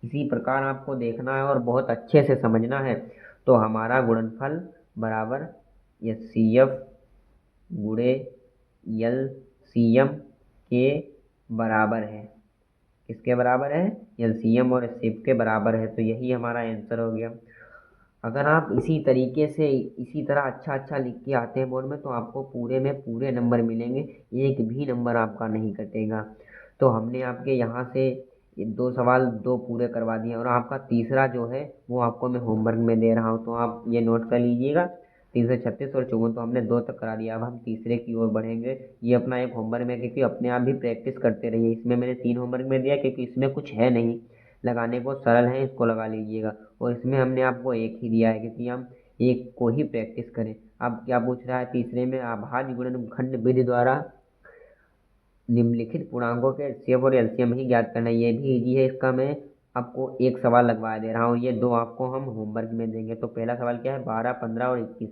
S1: इसी प्रकार आपको देखना है और बहुत अच्छे से समझना है। तो हमारा गुणनफल बराबर एच सी एफ गुणे एल सी एम के बराबर है। किसके बराबर है, एल सी एम और एच सी एफ के बराबर है। तो यही हमारा आंसर हो गया। अगर आप इसी तरीके से इसी तरह अच्छा अच्छा लिख के आते हैं बोर्ड में तो आपको पूरे में पूरे नंबर मिलेंगे, एक भी नंबर आपका नहीं कटेगा। तो हमने आपके यहाँ से ये दो सवाल दो पूरे करवा दिए और आपका तीसरा जो है वो आपको मैं होमवर्क में दे रहा हूँ, तो आप ये नोट कर लीजिएगा। 336 और 54 तो हमने दो तक करा दिया, अब हम तीसरे की ओर बढ़ेंगे। ये अपना एक होमवर्क में, क्योंकि अपने आप भी प्रैक्टिस करते रहिए। इसमें मैंने 3 होमवर्क में दिया क्योंकि इसमें कुछ है नहीं, लगाने को सरल है, इसको लगा लीजिएगा। और इसमें हमने आपको एक ही दिया है क्योंकि हम एक को ही प्रैक्टिस करें। अब क्या पूछ रहा है तीसरे में, अभाज्य गुणनखंड विधि द्वारा निम्नलिखित पूर्णांकों के एचसीएफ और एलसीएम ही ज्ञात करना। ये भी इजी है, इसका मैं आपको एक सवाल लगवा दे रहा हूँ, ये दो आपको हम होमवर्क में देंगे। तो पहला सवाल क्या है, 12, 15 और 21,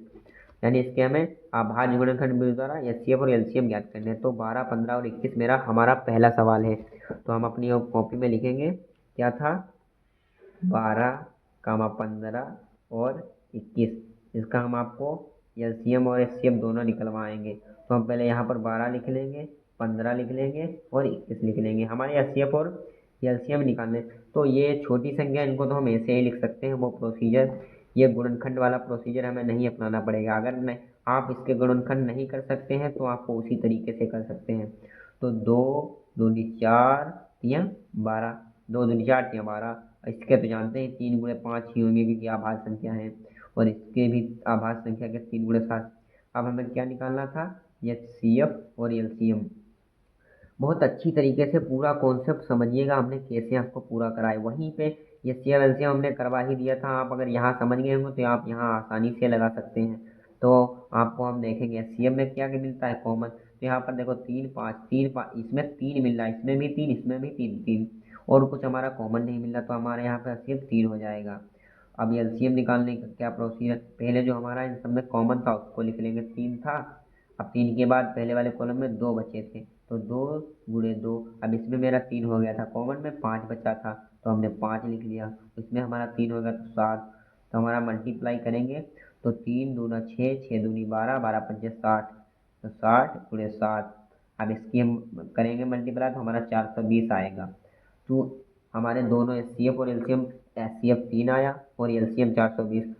S1: यानी इसके हमें अभाज्य गुणनखंड विधि द्वारा एचसीएफ और एलसीएम ज्ञात करने हैं। तो 12, 15 और 21 मेरा हमारा पहला सवाल है। तो हम अपनी कॉपी में लिखेंगे, क्या था, 12, 15 और 21। इसका हम आपको एलसीएम और एचसीएफ दोनों निकलवाएंगे। तो हम पहले यहाँ पर 12 लिख लेंगे, 15 लिख लेंगे और 21 लिख लेंगे। हमारे एचसीएफ और एलसीएम निकालने, तो ये छोटी संख्या इनको तो हम ऐसे ही लिख सकते हैं, वो प्रोसीजर, ये गुणनखंड वाला प्रोसीजर हमें नहीं अपनाना पड़ेगा। अगर नहीं आप इसके गुणनखंड नहीं कर सकते हैं तो आपको उसी तरीके से कर सकते हैं। तो 2 दूनी 4 या 12, 2 दूनी 4 या 12। इसके तो जानते हैं 3 गुणे 5 ही होंगे क्योंकि आभाज्य संख्या है, और इसके भी आभाज्य संख्या के 3 गुणे 7। अब हमें क्या निकालना था, एच सी एफ और एल सी एम। बहुत अच्छी तरीके से पूरा कॉन्सेप्ट समझिएगा, हमने कैसे आपको पूरा कराया। वहीं पे ये सी एल एल हमने करवा ही दिया था। आप अगर यहाँ समझ गए होंगे तो आप यहाँ आसानी से लगा सकते हैं। तो आपको हम देखेंगे सी एम में क्या क्या मिलता है कॉमन। तो यहाँ पर देखो 3, 5, 3, 5, इसमें 3 मिल रहा है, इसमें भी 3, इसमें भी 3, 3 और कुछ हमारा कॉमन नहीं मिल रहा, तो हमारे यहाँ पर सिर्फ 3 हो जाएगा। अब एलसीएम निकालने का क्या प्रोसीजर, पहले जो हमारा इन सब में कॉमन था उसको लिख लेंगे, 3 था। अब 3 के बाद पहले वाले कॉलम में 2 बचे थे, तो 2 गुणे 2। अब इसमें मेरा 3 हो गया था, कॉमन में 5 बचा था तो हमने 5 लिख लिया। इसमें हमारा 3 हो गया तो 7। तो हमारा मल्टीप्लाई करेंगे तो 3 दूना 6, 6 दूनी 12, 12 पंचे 60, तो 60 गुणे 7। अब इसकी हम करेंगे मल्टीप्लाई तो हमारा 420 आएगा। तो हमारे दोनों एच सी एफ और एलसीएम, एच सी एफ 3 आया और एलसीएम 420।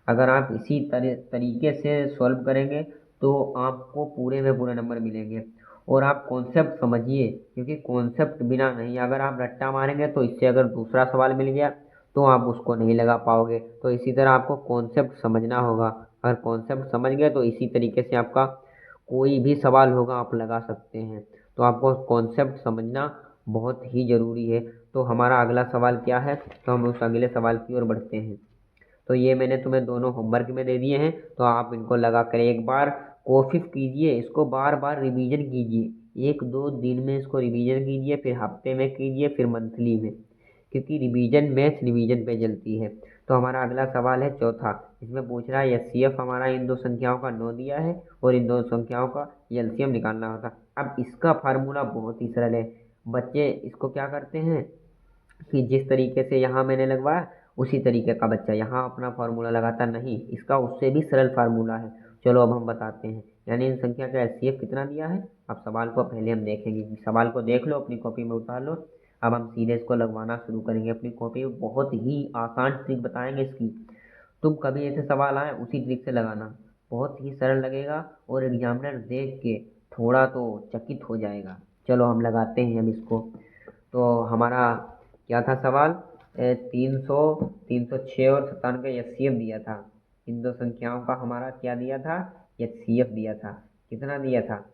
S1: अगर आप इसी तरीके से सॉल्व करेंगे तो आपको पूरे में पूरे नंबर मिलेंगे। और आप कॉन्सेप्ट समझिए क्योंकि कॉन्सेप्ट बिना नहीं, अगर आप रट्टा मारेंगे तो इससे अगर दूसरा सवाल मिल गया तो आप उसको नहीं लगा पाओगे। तो इसी तरह आपको कॉन्सेप्ट समझना होगा। अगर कॉन्सेप्ट समझ गए तो इसी तरीके से आपका कोई भी सवाल होगा आप लगा सकते हैं। तो आपको कॉन्सेप्ट समझना बहुत ही ज़रूरी है। तो हमारा अगला सवाल क्या है, तो हम उस अगले सवाल की ओर बढ़ते हैं। तो ये मैंने तुम्हें दोनों होमवर्क में दे दिए हैं, तो आप इनको लगा कर एक बार कोशिश कीजिए, इसको बार बार रिवीजन कीजिए। 1-2 दिन में इसको रिवीजन कीजिए, फिर हफ्ते में कीजिए, फिर मंथली में, क्योंकि रिवीजन मैथ्स रिवीजन पे चलती है। तो हमारा अगला सवाल है चौथा। इसमें पूछ रहा है एच सी एफ हमारा इन दो संख्याओं का 9 दिया है और इन दो संख्याओं का एलसीएम निकालना होता। अब इसका फार्मूला बहुत ही सरल है। बच्चे इसको क्या करते हैं, कि जिस तरीके से यहाँ मैंने लगवाया उसी तरीके का बच्चा यहाँ अपना फार्मूला लगाता नहीं, इसका उससे भी सरल फार्मूला है। चलो अब हम बताते हैं। यानी इन संख्या का एचसीएफ कितना दिया है। अब सवाल को पहले हम देखेंगे, सवाल को देख लो, अपनी कॉपी में उतार लो। अब हम सीधे इसको लगवाना शुरू करेंगे अपनी कॉपी में। बहुत ही आसान ट्रिक बताएंगे इसकी। तुम कभी ऐसे सवाल आए उसी ट्रिक से लगाना, बहुत ही सरल लगेगा और एग्जामिनर देख के थोड़ा तो चकित हो जाएगा। चलो हम लगाते हैं हम इसको। तो हमारा क्या था सवाल, 300, 306 और 97 का एचसीएफ दिया था। इन दो संख्याओं का हमारा क्या दिया था, एचसीएफ दिया था। कितना दिया था,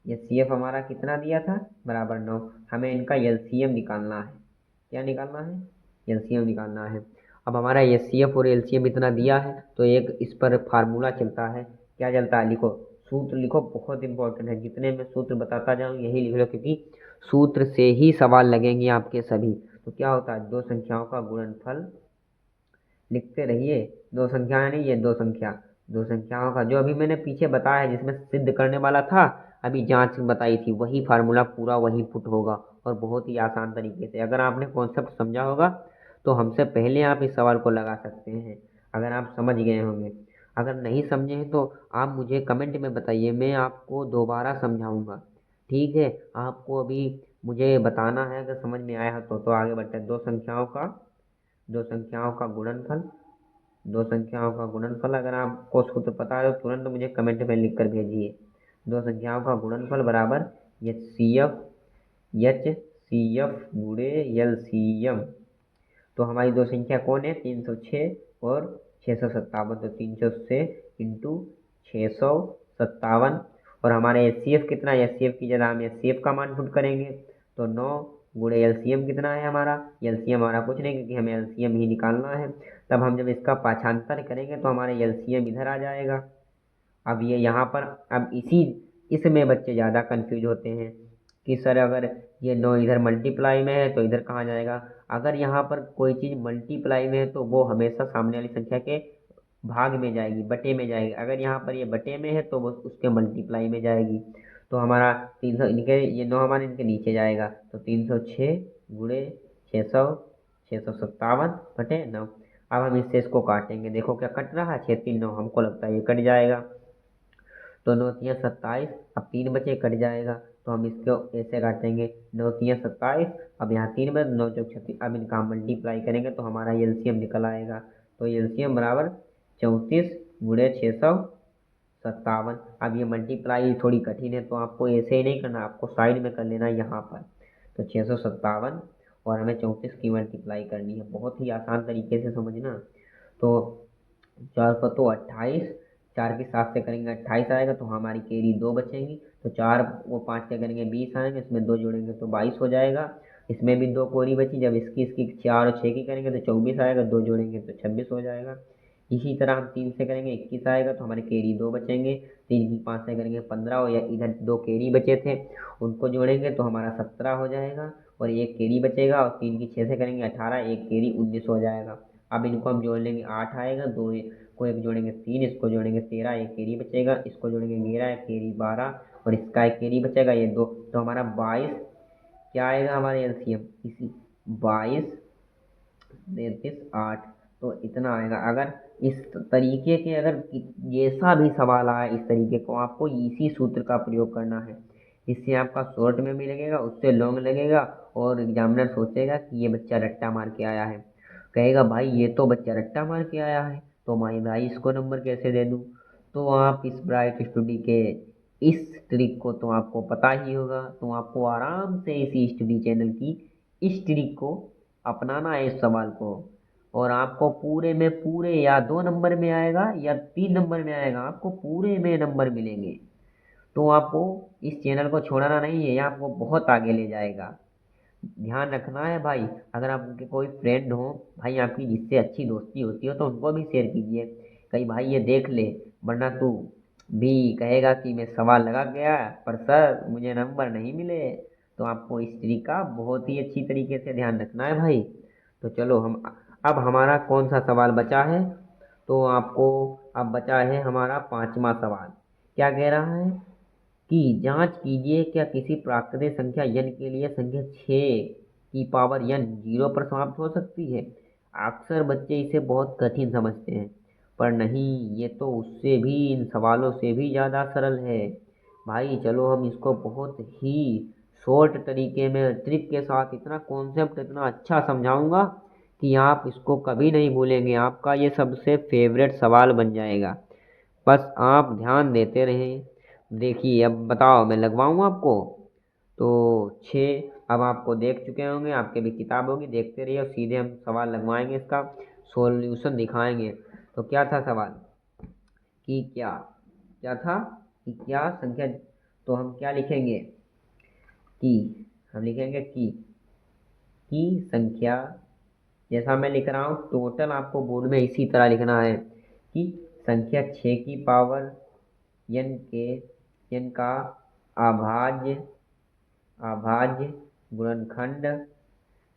S1: एचसीएफ हमारा कितना दिया था, बराबर 9। हमें इनका एलसीएम निकालना है। क्या निकालना है, एलसीएम निकालना है। अब हमारा एचसीएफ और एलसीएम इतना दिया है तो एक इस पर फार्मूला चलता है। क्या चलता है, लिखो, सूत्र लिखो, बहुत इंपॉर्टेंट है। जितने मैं सूत्र बताता जाऊँ यही लिख लो, क्योंकि सूत्र से ही सवाल लगेंगे आपके सभी। तो क्या होता है, दो संख्याओं का गुणनफल, लिखते रहिए। दो संख्या नहीं, ये दो संख्या, दो संख्याओं का जो अभी मैंने पीछे बताया है जिसमें सिद्ध करने वाला था, अभी जांच बताई थी, वही फार्मूला पूरा वही पुट होगा और बहुत ही आसान तरीके से। अगर आपने कॉन्सेप्ट समझा होगा तो हमसे पहले आप इस सवाल को लगा सकते हैं, अगर आप समझ गए होंगे। अगर नहीं समझे हैं तो आप मुझे कमेंट में बताइए, मैं आपको दोबारा समझाऊंगा। ठीक है, आपको अभी मुझे बताना है, अगर समझ में आया तो आगे बढ़ते हैं। दो संख्याओं का गुणनफल, दो संख्याओं का गुणनफल अगर आपको सूत्र पता है तो तुरंत मुझे कमेंट में लिख कर भेजिए। दो संख्याओं का गुणनफल बराबर एच सी एफ गुणे एलसीएम। तो हमारी दो संख्या कौन है, 306 और 657। तो 306 इंटू 657। और हमारा एचसीएफ कितना, एचसीएफ की जगह हम एचसीएफ का मान पुट करेंगे तो 9 गुणे एलसीएम कितना है हमारा, एलसीएम हमारा कुछ नहीं क्योंकि हमें एलसीएम ही निकालना है। तब हम जब इसका पाछांतर करेंगे तो हमारा एलसीएम इधर आ जाएगा। अब ये यहाँ पर, अब इसमें बच्चे ज़्यादा कंफ्यूज होते हैं कि सर अगर ये 9 इधर मल्टीप्लाई में है तो इधर कहाँ जाएगा। अगर यहाँ पर कोई चीज़ मल्टीप्लाई में है तो वो हमेशा सामने वाली संख्या के भाग में जाएगी, बटे में जाएगी। अगर यहाँ पर ये बटे में है तो वो उसके मल्टीप्लाई में जाएगी। तो हमारा 300, इनके ये 9 हमारे इनके नीचे जाएगा तो 306 गुणे 600, 657 बटे 9। अब हम इससे इसको काटेंगे, देखो क्या कट रहा है, 6 3 9, हमको लगता है ये कट जाएगा। तो 9 तियाँ 27, अब 3 बचे, कट जाएगा। तो हम इसको ऐसे काटेंगे, 9 तियाँ 27, अब यहाँ 3 बचे, 9 चौक 36। अब इनका हम मल्टीप्लाई करेंगे तो हमारा एलसीएम निकल आएगा। तो एलसीएम बराबर 34 गुणे 657। अब ये मल्टीप्लाई थोड़ी कठिन है तो आपको ऐसे ही नहीं करना, आपको साइड में कर लेना है यहाँ पर। तो 657 और हमें 34 की मल्टीप्लाई करनी है, बहुत ही आसान तरीके से समझना। तो 428, 4 के 7 से करेंगे 28 आएगा तो हमारी केरी 2 बचेंगी। तो 4 वो 5 से करेंगे 20 आएंगे, इसमें 2 जोड़ेंगे तो 22 हो जाएगा। इसमें भी 2 कोरी बची, जब इसकी 4 और 6 की करेंगे तो 24 आएगा, 2 जोड़ेंगे तो 26 हो जाएगा। इसी तरह हम 3 से करेंगे 21 आएगा तो हमारे केरी 2 बचेंगे। 3 की 5 से करेंगे 15, और इधर 2 केरी बचे थे उनको जोड़ेंगे तो हमारा 17 हो जाएगा, और एक केरी बचेगा। और 3 की 6 से करेंगे 18, एक केरी 19 हो जाएगा। अब इनको हम जोड़ लेंगे, 8 आएगा, 2 को एक जोड़ेंगे 3, इसको जोड़ेंगे 13, एक केरी बचेगा, इसको जोड़ेंगे 11, एक केरी 12, और इसका एक केरी बचेगा, ये 2। तो हमारा 22 क्या आएगा हमारे एलसीएम, इसी 22 33 8, तो इतना आएगा। अगर इस तरीके के अगर जैसा भी सवाल आए इस तरीके को आपको इसी सूत्र का प्रयोग करना है। इससे आपका शॉर्ट में भी लगेगा, उससे लॉन्ग लगेगा, और एग्जामिनर सोचेगा कि ये बच्चा रट्टा मार के आया है, कहेगा भाई ये तो बच्चा रट्टा मार के आया है, तो भाई इसको नंबर कैसे दे दूँ। तो आप इस ब्राइट स्टडी के इस ट्रिक को तो आपको पता ही होगा, तो आपको आराम से इसी स्टडी चैनल की इस ट्रिक को अपनाना है, इस सवाल को, और आपको पूरे में पूरे या 2 नंबर में आएगा या 3 नंबर में आएगा, आपको पूरे में नंबर मिलेंगे। तो आपको इस चैनल को छोड़ना नहीं है, ये आपको बहुत आगे ले जाएगा। ध्यान रखना है भाई। अगर आपके कोई फ्रेंड हो भाई आपकी जिससे अच्छी दोस्ती होती हो तो उनको भी शेयर कीजिए, कहीं भाई ये देख ले, वरना तू भी कहेगा कि मैं सवाल लगा गया पर सर मुझे नंबर नहीं मिले। तो आपको इस ट्रिक का बहुत ही अच्छी तरीके से ध्यान रखना है भाई। तो चलो हम, अब हमारा कौन सा सवाल बचा है, तो आपको अब बचा है हमारा 5वां सवाल। क्या कह रहा है कि जांच कीजिए क्या किसी प्राकृतिक संख्या n के लिए संख्या 6 की पावर n 0 पर समाप्त हो सकती है। अक्सर बच्चे इसे बहुत कठिन समझते हैं, पर नहीं, ये तो उससे भी, इन सवालों से भी ज़्यादा सरल है। भाई चलो हम इसको बहुत ही शॉर्ट तरीके में, ट्रिक के साथ, इतना कॉन्सेप्ट इतना अच्छा समझाऊंगा कि आप इसको कभी नहीं भूलेंगे। आपका ये सबसे फेवरेट सवाल बन जाएगा। बस आप ध्यान देते रहें। देखिए अब बताओ, मैं लगवाऊँ आपको? तो 6 अब आपको देख चुके होंगे, आपके भी किताब होगी, देखते रहिए और सीधे हम सवाल लगवाएंगे, इसका सॉल्यूशन दिखाएंगे। तो क्या था सवाल कि क्या क्या था कि क्या संख्या, तो हम क्या लिखेंगे कि हम लिखेंगे कि संख्या, जैसा मैं लिख रहा हूँ टोटल, आपको बोर्ड में इसी तरह लिखना है कि संख्या 6 की पावर n का अभाज्य अभाज्य गुणनखंड,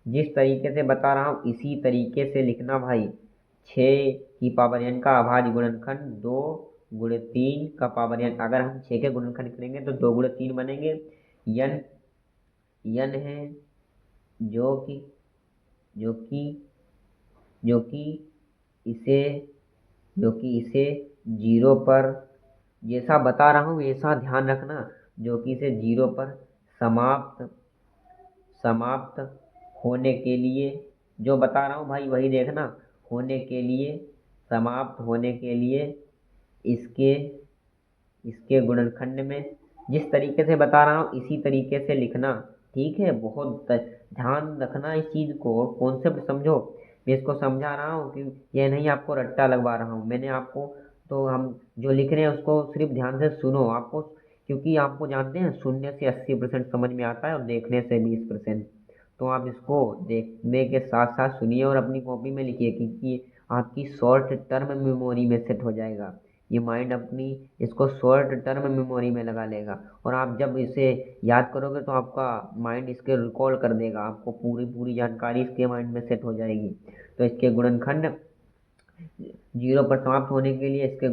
S1: जिस तरीके से बता रहा हूँ इसी तरीके से लिखना भाई। 6 की पावर n का अभाज्य गुणनखंड 2 गुणे 3 का पावर n, अगर हम 6 के गुणनखंड करेंगे तो 2 गुणे 3 बनेंगे। n n है जो कि जो कि जो कि इसे जो कि इसे 0 पर, जैसा बता रहा हूँ ऐसा ध्यान रखना, जो कि इसे 0 पर समाप्त समाप्त होने के लिए, जो बता रहा हूँ भाई वही देखना, होने के लिए, समाप्त होने के लिए इसके इसके गुणनखंड में, जिस तरीके से बता रहा हूँ इसी तरीके से लिखना। ठीक है, बहुत ध्यान रखना इस चीज़ को, कॉन्सेप्ट समझो। मैं इसको समझा रहा हूँ कि ये नहीं आपको रट्टा लगवा रहा हूँ मैंने आपको। तो हम जो लिख रहे हैं उसको सिर्फ ध्यान से सुनो आपको, क्योंकि आपको जानते हैं सुनने से 80% समझ में आता है और देखने से 20%। तो आप इसको देखने के साथ साथ सुनिए और अपनी कॉपी में लिखिए, क्योंकि आपकी शॉर्ट टर्म मेमोरी में सेट हो जाएगा। ये माइंड अपनी इसको शॉर्ट टर्म मेमोरी में लगा लेगा, और आप जब इसे याद करोगे तो आपका माइंड इसके रिकॉल कर देगा, आपको पूरी पूरी जानकारी इसके माइंड में सेट हो जाएगी। तो इसके गुणनखंड 0 पर समाप्त होने के लिए इसके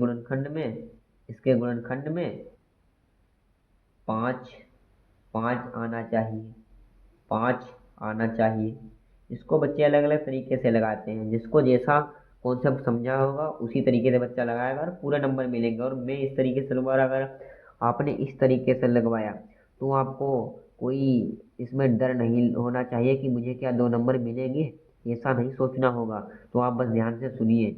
S1: गुणनखंड में 5 5 आना चाहिए, 5 आना चाहिए। इसको बच्चे अलग अलग तरीके से लगाते हैं, जिसको जैसा कॉन्सेप्ट समझा होगा उसी तरीके से बच्चा लगाएगा और पूरे नंबर मिलेंगे। और मैं इस तरीके से लगवा रहा, अगर आपने इस तरीके से लगवाया तो आपको कोई इसमें डर नहीं होना चाहिए कि मुझे क्या 2 नंबर मिलेंगे, ऐसा नहीं सोचना होगा। तो आप बस ध्यान से सुनिए।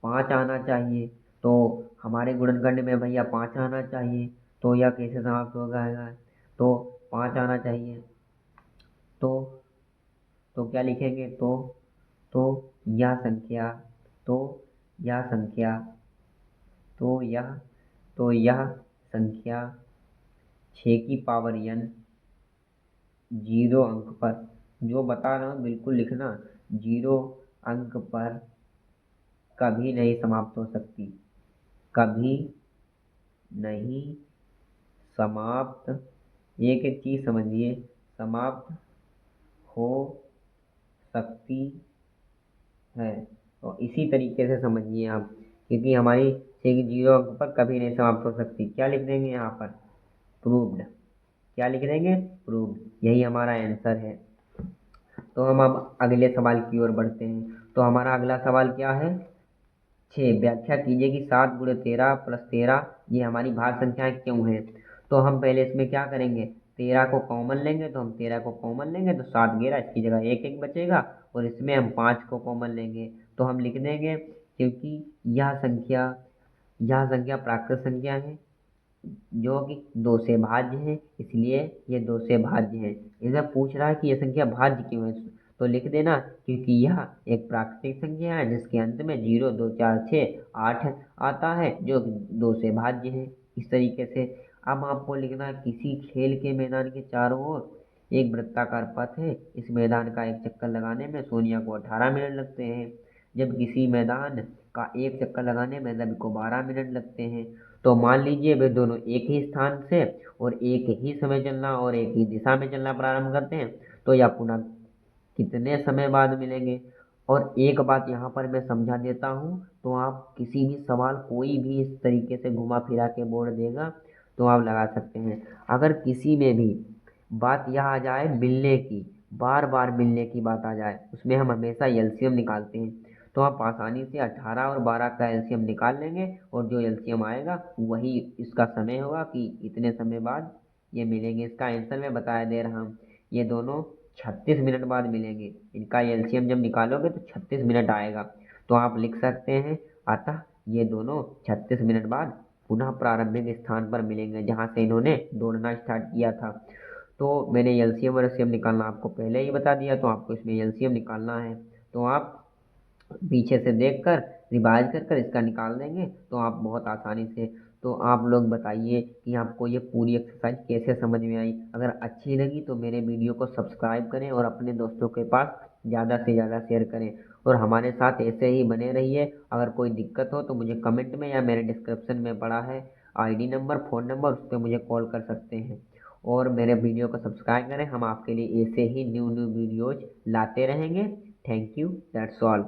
S1: 5 आना चाहिए, तो हमारे गुणनखंड में भैया 5 आना चाहिए, तो यह कैसे समाप्त हो जाएगा? तो 5 आना चाहिए, तो क्या लिखेंगे? तो यह संख्या तो यह संख्या तो यह तो यह संख्या 6 की पावर n 0 अंक पर, जो बता रहा हूँ बिल्कुल लिखना, 0 अंक पर कभी नहीं समाप्त हो सकती, कभी नहीं समाप्त, एक एक चीज़ समझिए, समाप्त हो सकती है। तो इसी तरीके से समझिए आप, क्योंकि हमारी छः की 0 अंक पर कभी नहीं समाप्त हो सकती। क्या लिख देंगे यहाँ पर? प्रूव्ड। क्या लिख देंगे? प्रूव्ड। यही हमारा आंसर है। तो हम अब अगले सवाल की ओर बढ़ते हैं। तो हमारा अगला सवाल क्या है? 6 व्याख्या कीजिए कि 7 गुणे 13 प्लस 13 ये हमारी भाज्य संख्याएं क्यों हैं। तो हम पहले इसमें क्या करेंगे, 13 को कॉमन लेंगे, तो हम 13 को कॉमन लेंगे तो 7 11, इसकी जगह 1 1 बचेगा, और इसमें हम 5 को कॉमन लेंगे तो हम लिख देंगे, क्योंकि यह संख्या प्राकृत संख्या है जो कि 2 से भाज्य है, इसलिए ये 2 से भाज्य है। इधर पूछ रहा है कि यह संख्या भाज्य क्यों है, तो लिख देना क्योंकि यह एक प्राकृतिक संख्या है जिसके अंत में 0 2 4 6 8 आता है, जो 2 से भाज्य है। इस तरीके से अब आपको लिखना है, किसी खेल के मैदान के चारों ओर एक वृत्ताकार पथ है, इस मैदान का एक चक्कर लगाने में सोनिया को 18 मिनट लगते हैं, जब किसी मैदान का एक चक्कर लगाने में रवि को 12 मिनट लगते हैं। तो मान लीजिए वे दोनों एक ही स्थान से और एक ही समय चलना और एक ही दिशा में चलना प्रारंभ करते हैं, तो यह पुनः कितने समय बाद मिलेंगे। और एक बात यहाँ पर मैं समझा देता हूँ, तो आप किसी भी सवाल कोई भी इस तरीके से घुमा फिरा के बोर्ड देगा तो आप लगा सकते हैं। अगर किसी में भी बात यह आ जाए मिलने की, बार बार मिलने की बात आ जाए, उसमें हम हमेशा एलसीएम निकालते हैं। तो आप आसानी से 18 और 12 का एलसीएम निकाल लेंगे, और जो एलसीएम आएगा वही इसका समय होगा कि इतने समय बाद ये मिलेंगे। इसका आंसर मैं बताया दे रहा हूँ, ये दोनों 36 मिनट बाद मिलेंगे। इनका एलसीएम जब निकालोगे तो 36 मिनट आएगा। तो आप लिख सकते हैं, अतः ये दोनों 36 मिनट बाद पुनः प्रारंभिक स्थान पर मिलेंगे जहाँ से इन्होंने दौड़ना स्टार्ट किया था। तो मैंने एलसीएम और एलसीएम निकालना आपको पहले ही बता दिया, तो आपको इसमें एलसीएम निकालना है। तो आप पीछे से देखकर रिवाइज कर इसका निकाल देंगे तो आप बहुत आसानी से। तो आप लोग बताइए कि आपको ये पूरी एक्सरसाइज कैसे समझ में आई। अगर अच्छी लगी तो मेरे वीडियो को सब्सक्राइब करें और अपने दोस्तों के पास ज़्यादा से ज़्यादा शेयर करें, और हमारे साथ ऐसे ही बने रहिए। अगर कोई दिक्कत हो तो मुझे कमेंट में या मेरे डिस्क्रिप्शन में पड़ा है आईडी नंबर, फ़ोन नंबर, उस पर मुझे कॉल कर सकते हैं। और मेरे वीडियो को सब्सक्राइब करें, हम आपके लिए ऐसे ही न्यू न्यू वीडियोज लाते रहेंगे। Thank you, that's all.